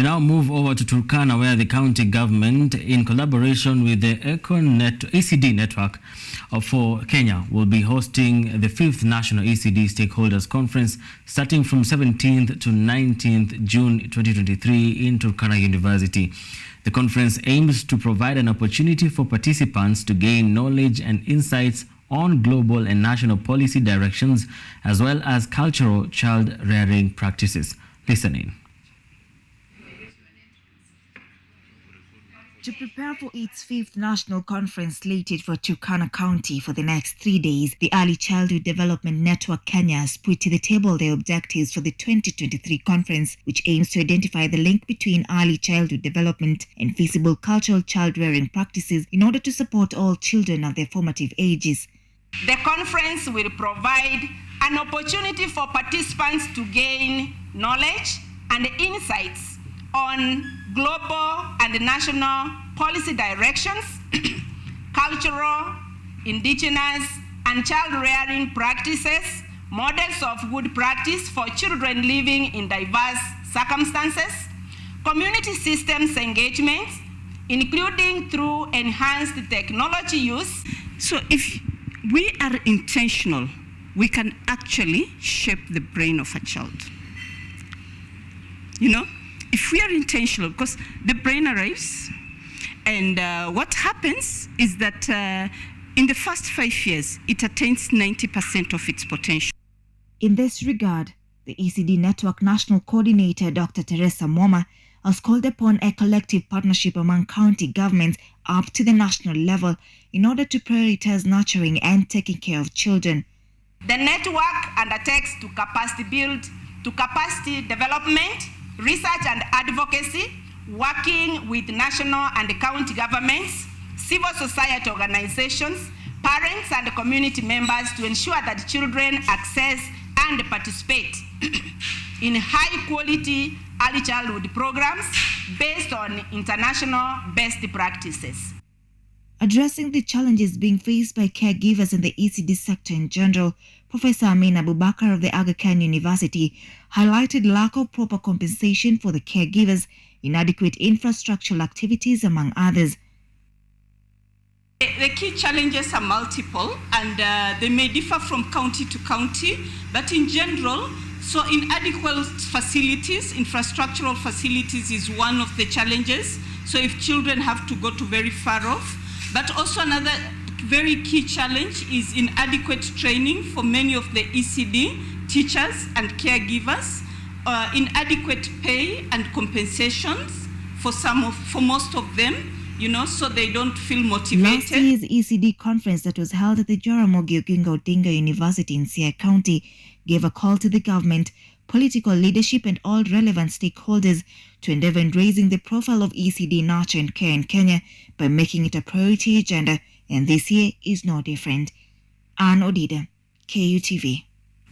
now move over to Turkana, where the county government, in collaboration with the ECD network for Kenya, will be hosting the 5th National ECD Stakeholders Conference starting from 17th to 19th June 2023 in Turkana University. The conference aims to provide an opportunity for participants to gain knowledge and insights on global and national policy directions, as well as cultural child rearing practices. Listen in. To prepare for its 5th national conference slated for Turkana County for the next 3 days, the Early Childhood Development Network Kenya has put to the table their objectives for the 2023 conference, which aims to identify the link between early childhood development and feasible cultural child-rearing practices in order to support all children at their formative ages. The conference will provide an opportunity for participants to gain knowledge and insights on global and national policy directions, cultural, indigenous, and child-rearing practices, models of good practice for children living in diverse circumstances, community systems engagement, including through enhanced technology use. So if we are intentional, we can actually shape the brain of a child. You know? If we are intentional, because the brain arrives, and what happens is that in the first 5 years, it attains 90% of its potential. In this regard, the ECD Network National Coordinator, Dr. Teresa Mwoma, has called upon a collective partnership among county governments up to the national level in order to prioritize nurturing and taking care of children. The network undertakes to capacity development, research and advocacy, working with national and county governments, civil society organizations, parents and community members to ensure that children access and participate in high-quality early childhood programs based on international best practices. Addressing the challenges being faced by caregivers in the ECD sector in general, Professor Amin Abubakar of the Aga Khan University highlighted lack of proper compensation for the caregivers, inadequate infrastructural activities, among others. The key challenges are multiple, and they may differ from county to county, but in general, so inadequate facilities, infrastructural facilities is one of the challenges. So if children have to go to very far off, but also another very key challenge is inadequate training for many of the ECD teachers and caregivers, inadequate pay and compensations for most of them, you know, so they don't feel motivated. Last year's ECD conference that was held at the Jaramogi Oginga Odinga University in Siaya County gave a call to the government, political leadership and all relevant stakeholders to endeavor in raising the profile of ECD nurture and care in Kenya by making it a priority agenda, and this year is no different. Anne Odida, KUTV.